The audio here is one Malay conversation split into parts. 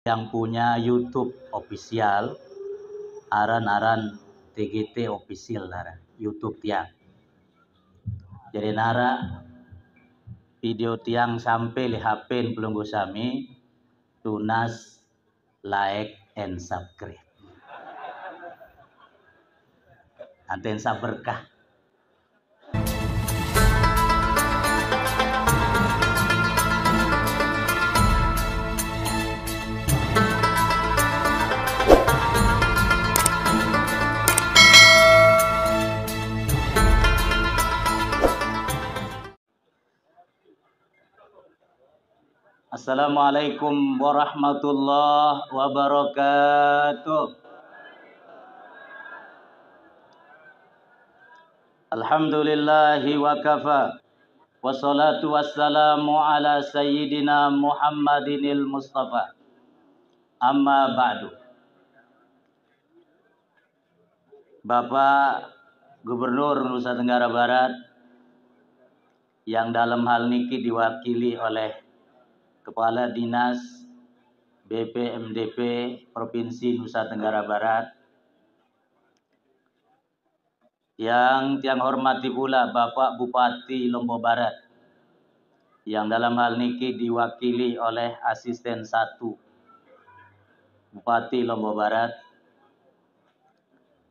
yang punya YouTube official aran-aran TGT official nara YouTube tiang. Jadi nara video tiang sampai lihapen pelunggu sami tunas like and subscribe. Anten berkah. Assalamualaikum warahmatullahi wabarakatuh. Alhamdulillahi wa kafa. Wassalatu wassalamu ala sayyidina Muhammadinil Mustafa. Amma ba'du. Bapak Gubernur Nusa Tenggara Barat yang dalam hal niki diwakili oleh Kepala Dinas BPMDP Provinsi Nusa Tenggara Barat, yang tiang hormati pula Bapak Bupati Lombok Barat, yang dalam hal niki diwakili oleh Asisten 1 Bupati Lombok Barat,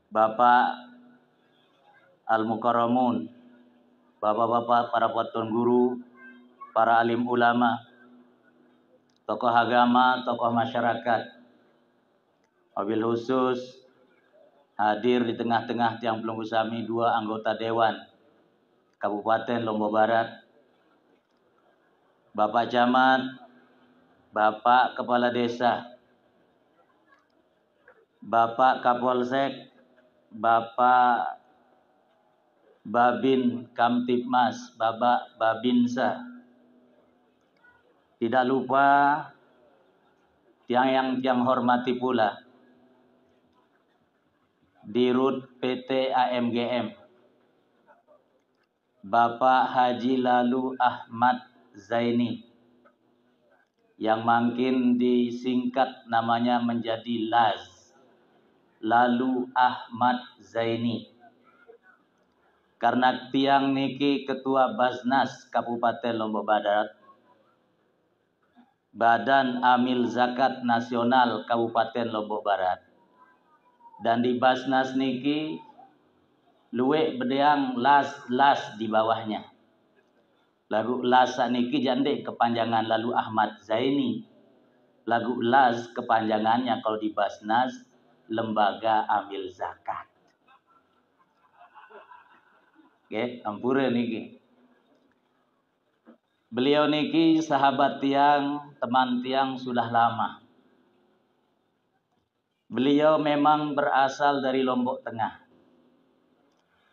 Bapak Al-Mukarramun, Bapak-bapak para patron guru, para alim ulama, tokoh agama, tokoh masyarakat, wabil khusus hadir di tengah-tengah tiang pelunggu sami 2 anggota Dewan Kabupaten Lombok Barat, Bapak Camat, Bapak Kepala Desa, Bapak Kapolsek, Bapak Babin Kamtipmas, Bapak Babinsa. Tidak lupa tiang hormati pula Dirut PT AMGM, Bapak Haji Lalu Ahmad Zaini, yang makin disingkat namanya menjadi LAZ, Lalu Ahmad Zaini. Karena tiang niki Ketua Basnas Kabupaten Lombok Barat, Badan Amil Zakat Nasional Kabupaten Lombok Barat, dan di Basnas niki luwe bedeang las di bawahnya. Lagu las niki jande kepanjangan Lalu Ahmad Zaini. Lagu las kepanjangannya kalau di Basnas Lembaga Amil Zakat. Oke, ampura niki. Beliau niki sahabat tiang, teman tiang sudah lama. Beliau memang berasal dari Lombok Tengah.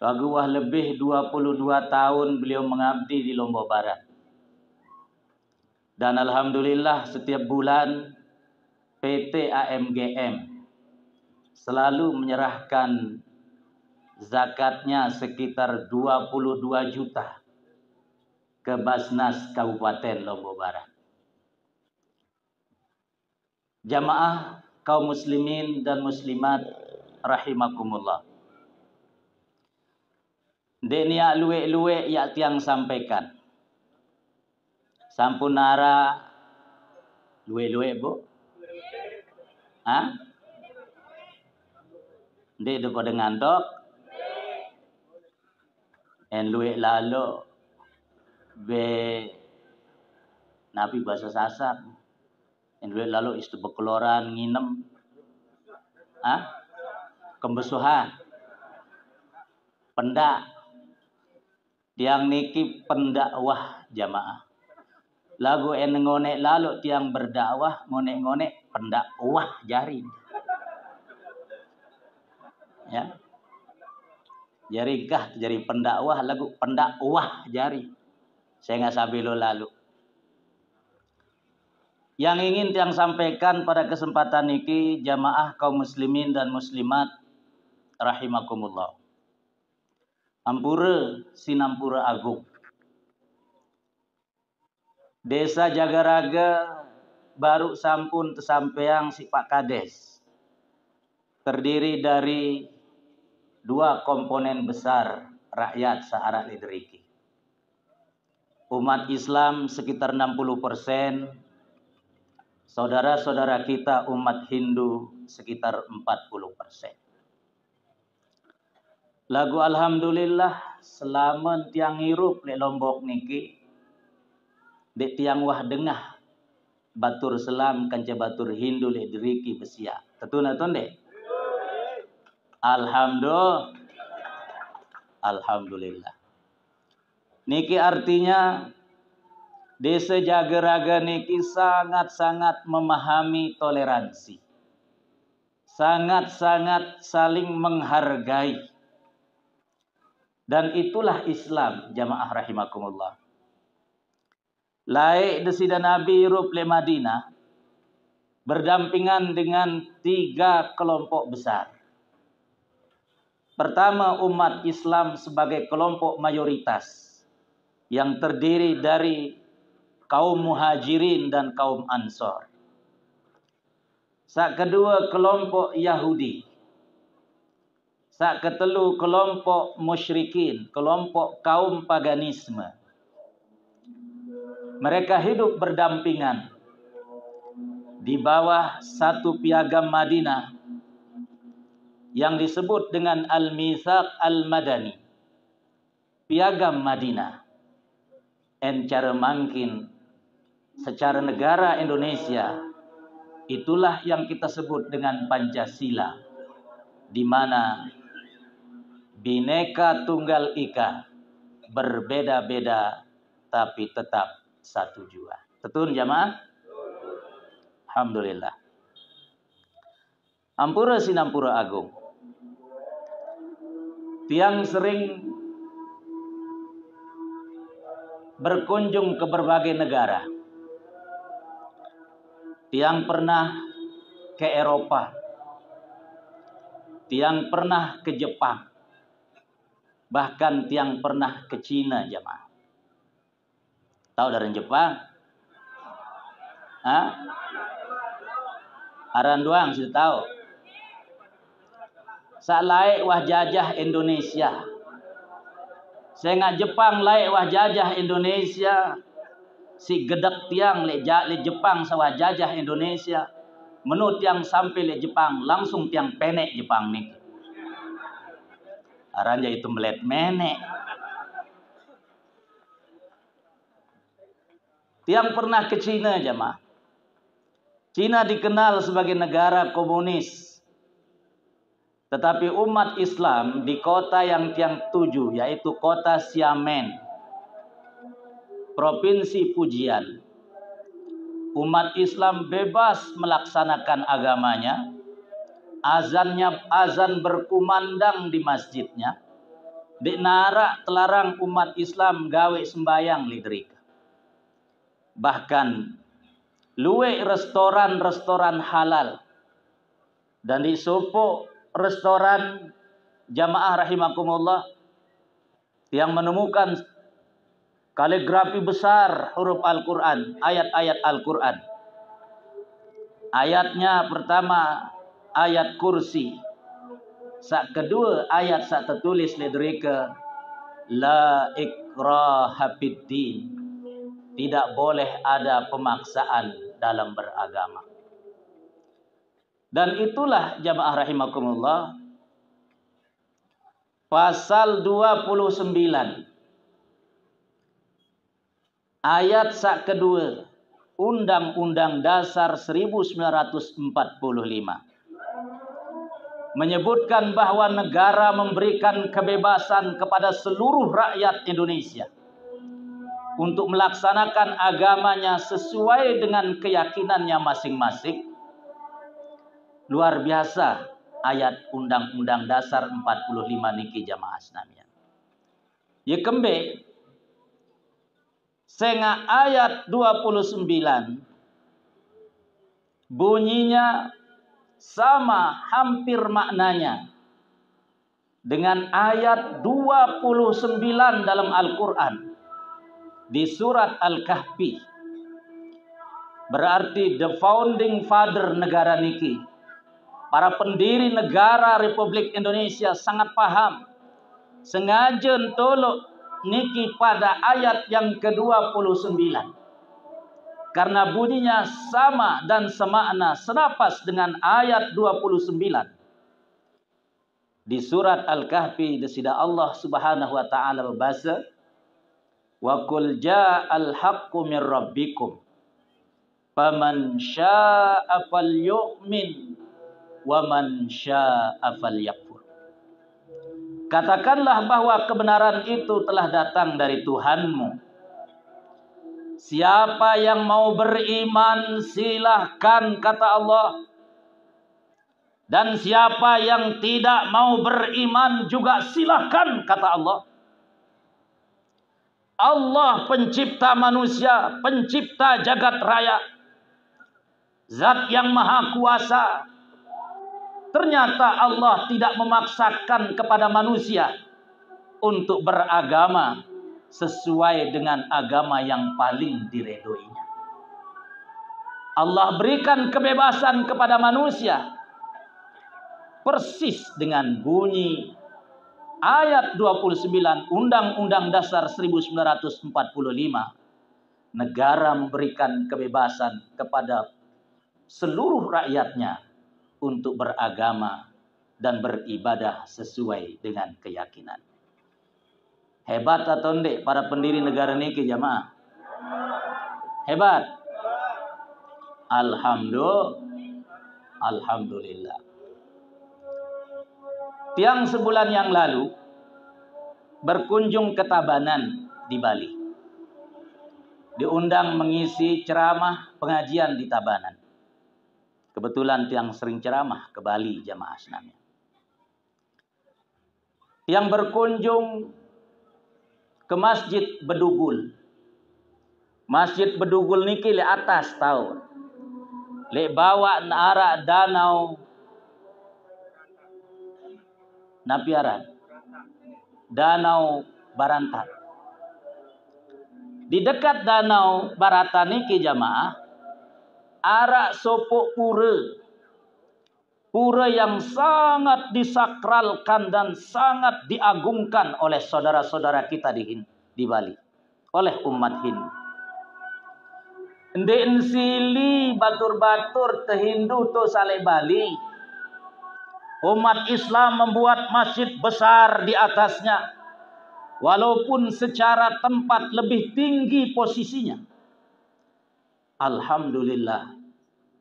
Wah lebih 22 tahun beliau mengabdi di Lombok Barat. Dan alhamdulillah setiap bulan PT AMGM selalu menyerahkan zakatnya sekitar 22 juta ke Basnas Kabupaten Lombok Barat. Jamaah kaum muslimin dan muslimat rahimakumullah. Deni luwe-luwe ya tiang sampaikan. Sampunara luwe-luwe bu? Hah? Dek depo dengan tok? En luwe lalu be nabi bahasa Sasak. En luwe lalu istu bekeloran nginem. Hah? Kembesuhan. Pendak. Tiang niki pendakwah jamaah. Lagu en ngonek lalu tiang berdakwah ngonek-ngonek pendakwah jari. Ya. Jarikah jadi pendakwah lagu pendakwah jari. Saya nggak sabilo lalu. Yang ingin tiang sampaikan pada kesempatan ini jamaah kaum muslimin dan muslimat rahimakumullah. Ampura Sinampura Agung. Desa Jagaraga baru sampun tersampeang si Pak Kades. Terdiri dari dua komponen besar rakyat searah lideriki. Umat Islam sekitar 60%, saudara-saudara kita umat Hindu sekitar 40%. Lagu alhamdulillah selama tiang hirup le Lombok niki, dek tiang wah dengah batur selam kanca batur Hindu le diriki besia. Tetuna tonde. Alhamdulillah. Niki artinya desa Jagaraga niki sangat-sangat memahami toleransi. Sangat-sangat saling menghargai. Dan itulah Islam, jamaah rahimakumullah. Laik desida Nabi hirup le Madinah berdampingan dengan 3 kelompok besar. Pertama, umat Islam sebagai kelompok mayoritas yang terdiri dari kaum muhajirin dan kaum ansor. Sak kedua, kelompok Yahudi. Sak ketelu, kelompok musyrikin, kelompok kaum paganisme. Mereka hidup berdampingan di bawah satu piagam Madinah yang disebut dengan Al-Mitsaq Al-Madani. Piagam Madinah. En cara mangkin secara negara Indonesia, itulah yang kita sebut dengan Pancasila, di mana Bhinneka Tunggal Ika, berbeda-beda tapi tetap satu jua. Betul jamaah? Alhamdulillah. Ampura Sinampura Agung. Tiang sering berkunjung ke berbagai negara. Tiang pernah ke Eropa. Tiang pernah ke Jepang. Bahkan tiang pernah ke Cina, jamaah. Tahu dari Jepang? Hah? Aran doang sudah tahu. Sak laik wah jajah Indonesia. Saya ngak Jepang laik wah jajah Indonesia. Si gedek tiang le Jepang sawah jajah Indonesia. Menurut tiang sampai le Jepang langsung tiang penek Jepang nih. Aranja itu melet menek. Tiang pernah ke Cina jamaah. Cina dikenal sebagai negara komunis. Tetapi umat Islam di kota yang tiang tuju, yaitu kota Xiamen, Provinsi Fujian, umat Islam bebas melaksanakan agamanya. Azan berkumandang di masjidnya. Di narak telarang umat Islam gawe sembayang lidrik. Bahkan luwe restoran halal. Dan di Sopo restoran jamaah rahimakumullah yang menemukan kaligrafi besar huruf Al-Quran, ayat-ayat Al-Quran. Ayatnya pertama ayat kursi. Sak kedua ayat sak tertulis lidrika la ikraha fiddin. Tidak boleh ada pemaksaan dalam beragama. Dan itulah jamaah rahimakumullah pasal 29 ayat sak kedua Undang-Undang Dasar 1945 menyebutkan bahwa negara memberikan kebebasan kepada seluruh rakyat Indonesia untuk melaksanakan agamanya sesuai dengan keyakinannya masing-masing. Luar biasa ayat Undang-Undang Dasar 45 niki jamaah sekalian. Ya kembe senga ayat 29 bunyinya sama hampir maknanya dengan ayat 29 dalam Al-Quran di surat Al-Kahfi. Berarti the founding father negara niki, para pendiri negara Republik Indonesia sangat paham. Sengaja tolok niki pada ayat yang ke-29. Karena bunyinya sama dan semakna senapas dengan ayat 29. Di surat Al-Kahfi disida Allah Subhanahu wa taala berbahasa, wa qul ja'al haqqu min rabbikum faman syaa'a falyu'min wa man syaa'a falyakfur. Katakanlah bahwa kebenaran itu telah datang dari Tuhanmu. Siapa yang mau beriman silahkan, kata Allah. Dan siapa yang tidak mau beriman juga silahkan, kata Allah. Allah pencipta manusia, pencipta jagat raya, Zat yang maha kuasa. Ternyata Allah tidak memaksakan kepada manusia untuk beragama sesuai dengan agama yang paling diredoinya. Allah berikan kebebasan kepada manusia persis dengan bunyi ayat 29 Undang-Undang Dasar 1945. Negara memberikan kebebasan kepada seluruh rakyatnya untuk beragama dan beribadah sesuai dengan keyakinan. Hebat atau enggak para pendiri negara ini ke jamaah? Hebat. Alhamdulillah. Tiang sebulan yang lalu berkunjung ke Tabanan di Bali. Diundang mengisi ceramah pengajian di Tabanan. Kebetulan tiang sering ceramah ke Bali jamaah senamnya. Tiang berkunjung ke Masjid Bedugul. Masjid Bedugul niki le atas tahu. Le bawa arah danau Napiaran. Danau Barantan. Di dekat danau Barantan niki jamaah arak sopok pura yang sangat disakralkan dan sangat diagungkan oleh saudara-saudara kita di Bali, oleh umat Hindu. Ndek sili batur-batur tehindu to sale Bali. Umat Islam membuat masjid besar di atasnya, walaupun secara tempat lebih tinggi posisinya. Alhamdulillah,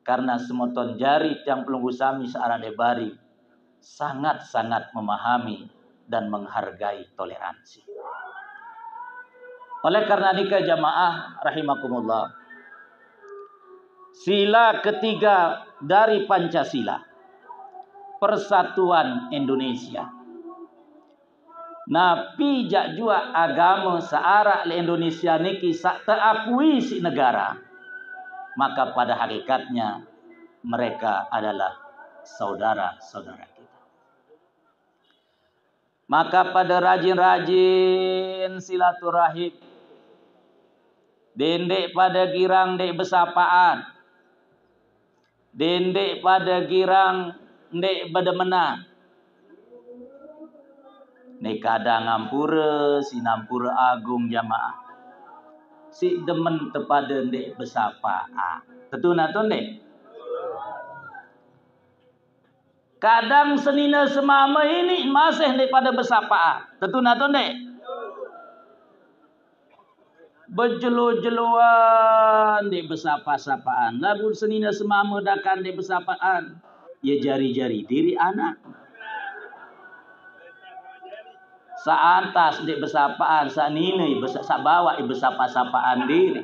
karena semoton jari tiang pelunggu sami searah debari sangat-sangat memahami dan menghargai toleransi. Oleh karena nikah jamaah rahimakumullah, sila ketiga dari Pancasila, Persatuan Indonesia. Napi jak jua agama searah le Indonesia niki sak teakui si negara, maka pada hakikatnya mereka adalah saudara-saudara kita. Maka pada rajin-rajin silaturahim, dendek pada girang dek besapaan, dendek pada girang dek bedemena, nek kadang ngampura si nampura agung jamaah. Si demen tepada ndek besapa. Betul nak tu ndek? Kadang senina semama ini masih ndek pada besapa. Betul nak tu ndek? Berjelu-jeluan ndek besapa-sapaan. Lalu senina semama dakan ndek besapaan. Ya jari-jari diri anak. Saantas di besapaan, sa nini, sa bawa i besapa-sapaan diri.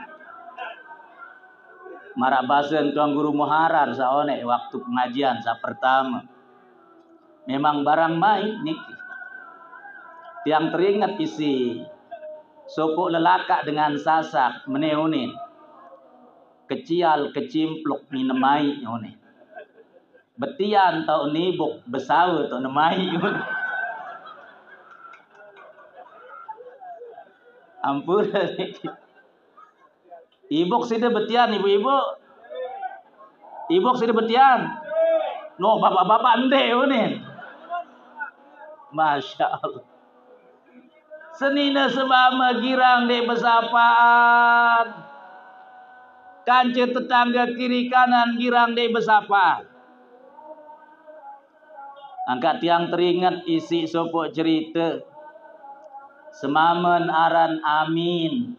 Marak basen tuang guru muharar sa one waktu pengajian sa pertama. Memang barang main niki. Tiang teringat isi sopok lelaka dengan sasak meneunin. Kecial kecimpluk ni nemai one. Betian tau nibuk besawe tau nemai one. Ampun. Ibuk sih betian ibu-ibu. Ibok sini betian. No bapak-bapak ende ni. Masya Allah. Senina sebama girang dek besapaan. Kancil tetangga kiri kanan girang dek besapaan. Angkat tiang teringat isi sopok cerita. Semamen aran Amin.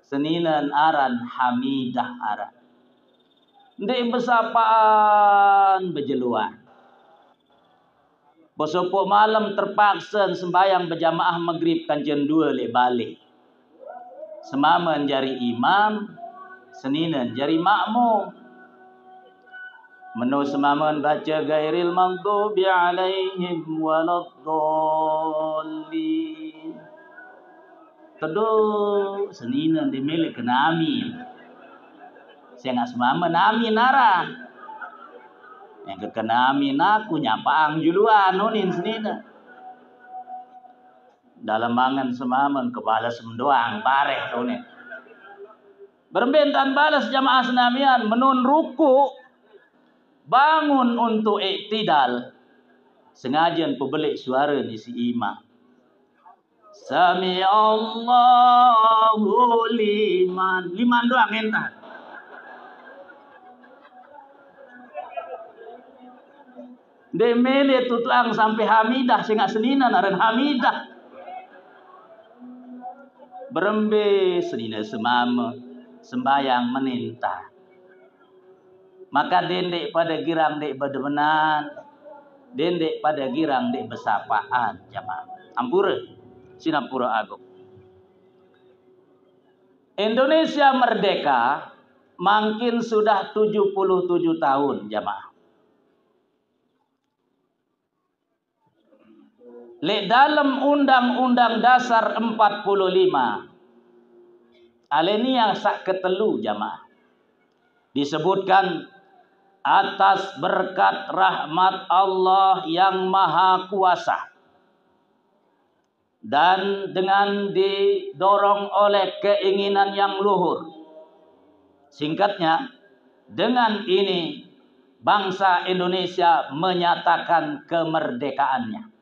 Seninan aran Hamidah aran. Dek besapaan bejeluan. Besopok malam terpaksa sembahyang berjamaah maghrib kanjen 2 lek balik. Semamen jari imam, seninan jari makmum. Menu semamen baca gairil maghdubi alaihim waladdallin. Teduh seninan di milik kena amin. Saya nggak semamen amin arah. Yang kena amin aku nyapaang juluan nunin senina. Dalam mangan semamen kebalas mendoang bareh nunin. Berbentan balas jamaah senamian menun ruku bangun untuk iktidal. Sengajian pebelik suara ni si imam. Sami Allahu liman. Liman doang entar. Demele tutuang sampai Hamidah sehingga senina naran Hamidah. Berembe senina semama sembayang menintah. Maka dendek pada girang dek berdemenan, dendek pada girang dek bersapaan jamaah. Ampura, Sinapura Agung. Indonesia merdeka makin sudah 77 tahun jamaah. Lek dalam Undang-Undang Dasar 45 alinea sak ketelu jamaah disebutkan atas berkat rahmat Allah yang maha kuasa dan dengan didorong oleh keinginan yang luhur. Singkatnya, dengan ini bangsa Indonesia menyatakan kemerdekaannya.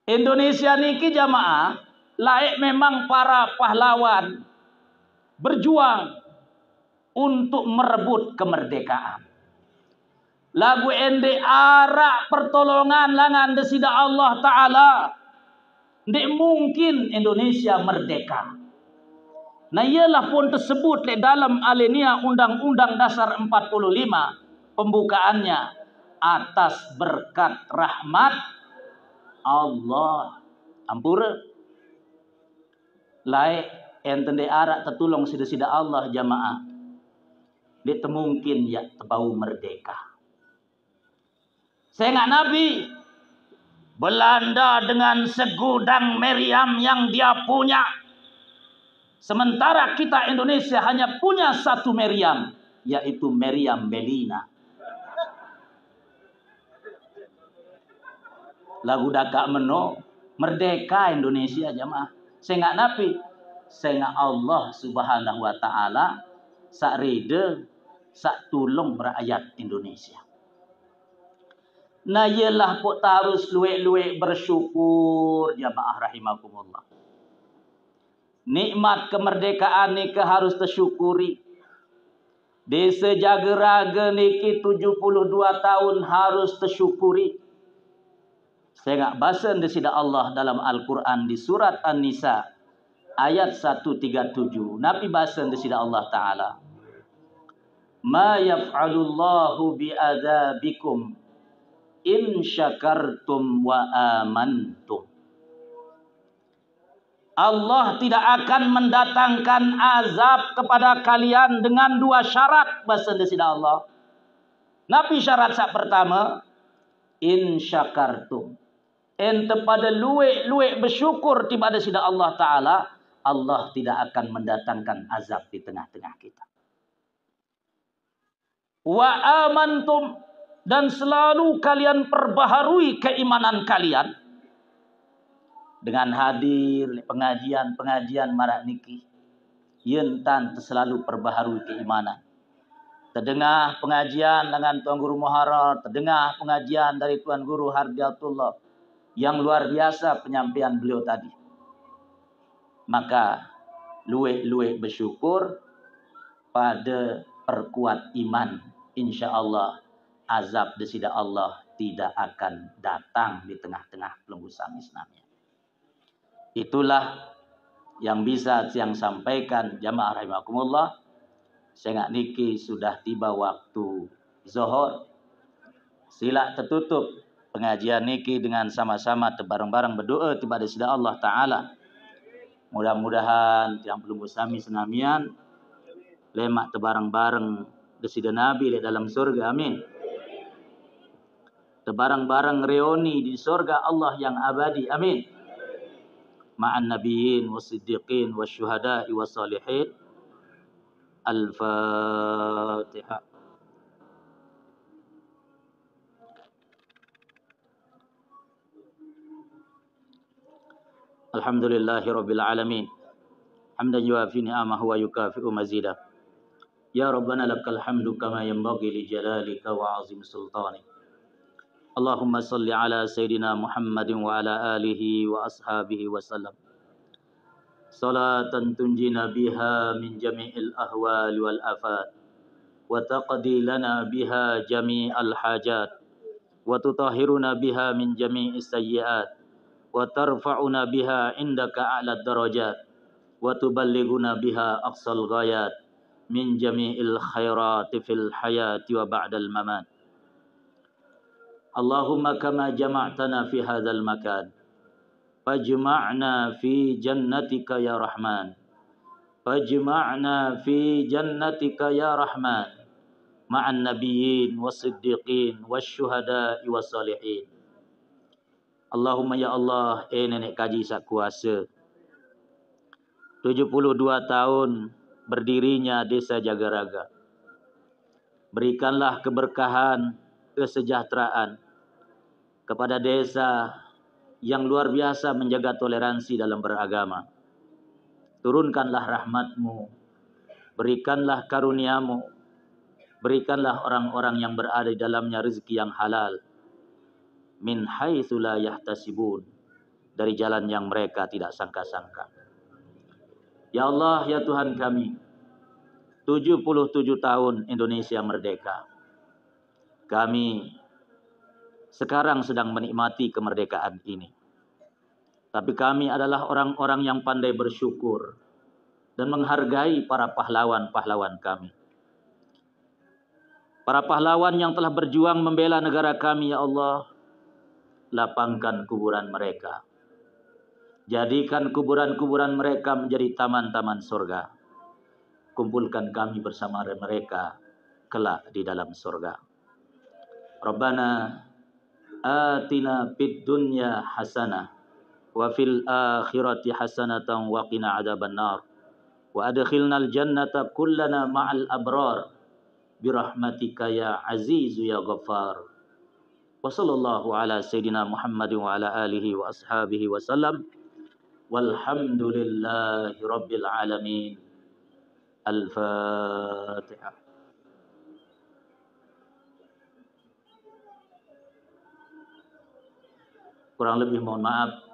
Indonesia niki jamaah laik memang para pahlawan berjuang untuk merebut kemerdekaan. Lagu ende arak pertolongan langan desida Allah Ta'ala. Ndek mungkin Indonesia merdeka. Nah ialah pun tersebut di dalam alinea Undang-Undang Dasar 45 pembukaannya atas berkat rahmat Allah. Ampura. Laik enten de arak tertulong sida-sida Allah jamaah. Dia temungkin ya tebau merdeka. Saya nggak Nabi. Belanda dengan segudang meriam yang dia punya. Sementara kita Indonesia hanya punya satu meriam. Yaitu meriam Belina. Lagu dakak meno merdeka Indonesia jamaah. Saya nggak Nabi. Saya nggak Allah Subhanahu Wa Ta'ala. Sak reda. Sak tulung rakyat Indonesia. Nah ialah pok harus luek-luek bersyukur jamaah rahimakumullah. Nikmat kemerdekaan niki harus tersyukuri. Desa Jageraga niki 72 tahun harus tersyukuri. Saya nggak baca desida Allah dalam Al-Quran di surat An-Nisa ayat 137. Nabi baca desida Allah Ta'ala. Ma yaf'alullahu bi'adzabikum in syakartum wa amantum. Allah tidak akan mendatangkan azab kepada kalian dengan 2 syarat bahasa desida Allah. Nabi syarat sak pertama, in syakartum. Ente pada luek-luek bersyukur tiba desida Allah Ta'ala, Allah tidak akan mendatangkan azab di tengah-tengah kita. Wa amantum. Dan selalu kalian perbaharui keimanan kalian. Dengan hadir pengajian-pengajian marak niki. Yentan selalu perbaharui keimanan. terdengar pengajian dengan Tuan Guru Muharrar, terdengar pengajian dari Tuan Guru Hardiatullah yang luar biasa penyampaian beliau tadi. Maka luwek-luwek bersyukur pada perkuat iman. InsyaAllah azab desida Allah tidak akan datang di tengah-tengah pelenggu sami senamnya. Itulah yang bisa saya sampaikan jamaah rahimakumullah. Saya niki sudah tiba waktu zuhur. Sila tertutup pengajian niki dengan sama-sama bareng-bareng berdoa kepada desida Allah Ta'ala. Mudah-mudahan yang pelenggu sami senamian lemak tebareng-bareng desida Nabi di dalam surga, amin. Tebareng-bareng reuni di surga Allah yang abadi, amin. Ma'an nabiyyin was-siddiqin wasyuhada'i was-salihin. Al-Fatihah. Alhamdulillahi rabbil alamin. Hamdan yuafi ni'amahu wa yukafi'u mazidah. Ya Rabbana lakal hamdu kama yanbaghi li jalalika wa azim sultanik. Allahumma salli ala Sayyidina Muhammadin wa ala alihi wa ashabihi wa sallam. Salatan tunjina biha min jami'il ahwal wal afat. Wa taqdi lana biha jami'al hajat. Wa tutahhiruna biha min jami'is sayyi'at. Wa tarfa'una biha indaka a'la darajat. Wa tuballighuna biha aqsal ghayat. Min jami'il khairati fil hayati wa ba'dal mamat. Allahumma kama jama'tana fi hadzal makan fajma'na fi jannatika ya Rahman. Fajma'na fi jannatika ya Rahman ma'an nabiyyin was-siddiqin wasyuhada'i was-salihin. Allahumma ya Allah, nenek kaji sak kuasa. 72 tahun berdirinya Desa Jagaraga. Berikanlah keberkahan, kesejahteraan kepada desa yang luar biasa menjaga toleransi dalam beragama. Turunkanlah rahmat-Mu, berikanlah karunia-Mu, berikanlah orang-orang yang berada di dalamnya rezeki yang halal. Min haitsu la yahtasibun, dari jalan yang mereka tidak sangka-sangka. Ya Allah, ya Tuhan kami, 77 tahun Indonesia merdeka. Kami sekarang sedang menikmati kemerdekaan ini. Tapi kami adalah orang-orang yang pandai bersyukur dan menghargai para pahlawan-pahlawan kami. Para pahlawan yang telah berjuang membela negara kami, ya Allah, lapangkan kuburan mereka. Jadikan kuburan-kuburan mereka menjadi taman-taman surga. Kumpulkan kami bersama mereka kelak di dalam surga. Rabbana atina fid dunya hasanah wa fil akhirati hasanatan wa qina adzabannar wa adkhilnal jannata kullana ma'al abrar birahmatika ya azizu ya ghaffar. Wa sallallahu ala sayyidina Muhammadin wa ala alihi wa ashabihi wa sallam. Walhamdulillahi rabbil alamin. Al-Fatihah. Kurang lebih mohon maaf.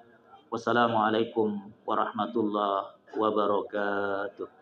Wassalamualaikum warahmatullahi wabarakatuh.